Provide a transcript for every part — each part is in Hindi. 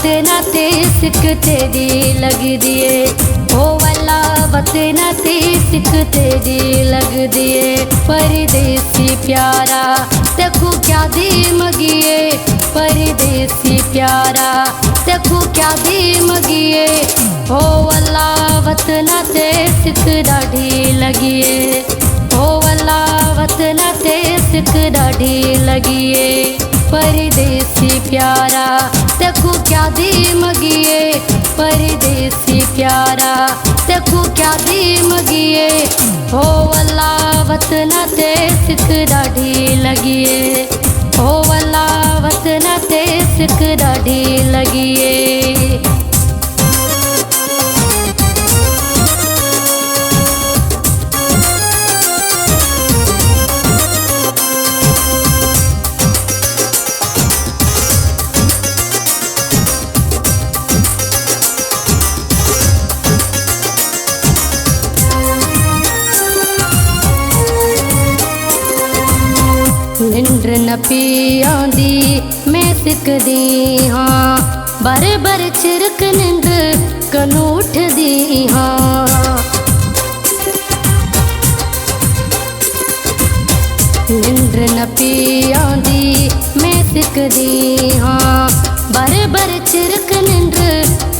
वतना ते सिक तेरी लग दिए, ओ वाला वतना ते सिक तेरी लग दिए। परदेसी प्यारा देखो क्या दी मगिए, परदेसी प्यारा देखो क्या दी मगिए। ओ वाला वतना ते सिक डाढ़ी लगिए, ओ वाला वतना ते सिक डाढ़ी लगिए। परदेसी प्यारा देखो क्या दी मगिए, परदेसी प्यारा देखो क्या दी मगिए। ओ वाला वतना ते सिक डाढ़ी लगिए, ओ वाला वतना ते सिक डाढ़ी लगिए। निंद्र न पियांदी मैं सिकदी हाँ, बर बर चिरक निंद्र कनू उठदी हाँ। निंद्र न पियांदी मैं सिकदी हाँ, बर बर चिरक निंद्र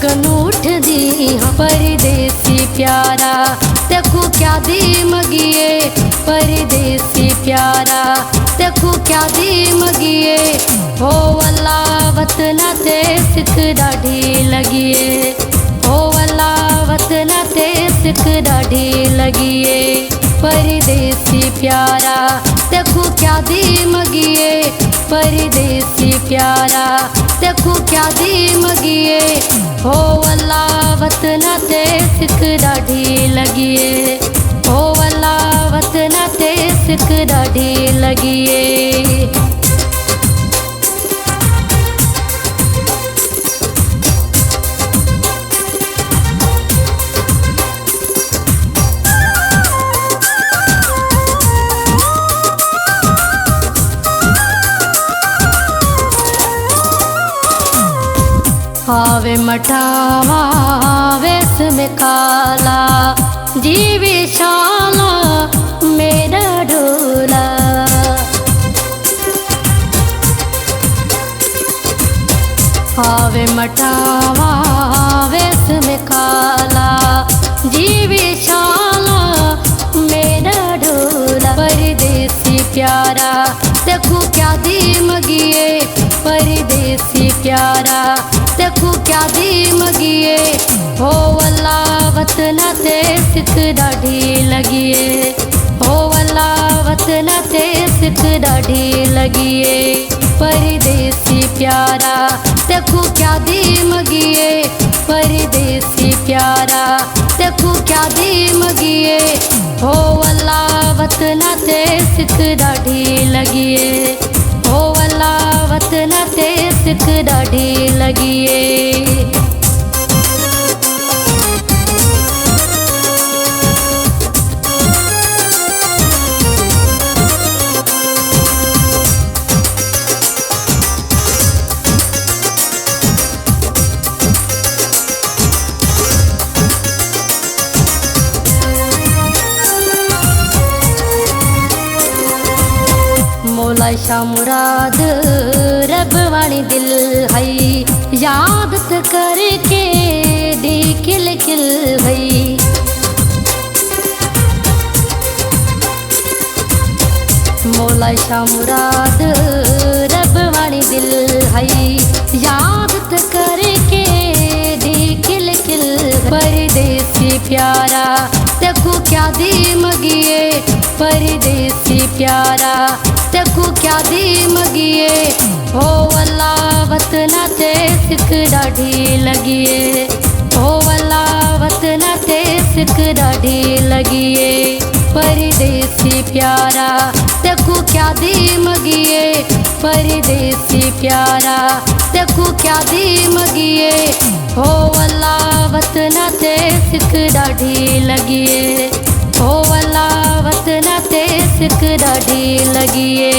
कनू उठदी हाँ। परदेसी प्यारा देखो क्या दी मगिए, परदेसी प्यारा देखो क्या दी मगिए। ओ वाला वतना ते सिक डाढ़ी लगिए, ओ वाला वतना ते सिक डाढ़ी लगिए। परदेसी प्यारा देखो क्या दी मगिए, परदेसी प्यारा देखो क्या दी मगिए। ओ वाला वतना ते सिक डाढ़ी लगिए, ओ वाला वतना ते सिक डाढ़ी लगिए। आवे मठावा वेस में काला, जीवी शाला मेरा ढोला। आवे मठावा वेस में काला, जीवी शाला मेरा ढोला। परदेसी प्यारा देखो क्या दी मगिए, परदेसी प्यारा देखो क्या दी मगिए। ओ वाला वतना ते सिक डाढ़ी लगिए, ओ वाला वतना ते सिक डाढ़ी लगिए। परदेसी प्यारा देखो क्या दी मगिए, परदेसी प्यारा देखो क्या दी मगिए। ओ वाला वतना ते सिक डाढ़ी लगिए, ओ वाला वतना ते सिक डाढ़ी लगिए। मौला शाह मुराद रब वाणी दिल हई, याद त करके दी किल किल हई। मौला शाह मुराद रब वाणी दिल हई, याद त करके दी किल किल। परदेसी प्यारा देखो क्या दी मगिए, परदेसी प्यारा देखो क्या दी मगिए। ओ वाला वतना ते सिक डाढ़ी लगिए, ओ वाला वतना ते सिक डाढ़ी लगिए। परदेसी प्यारा देखो क्या दी मगिए, परदेसी प्यारा देखो क्या दी मगिए। ओ वाला वतना ते सिक डाढ़ी लगिए, ओ वाला वतना ते सिक डाढ़ी लगिए।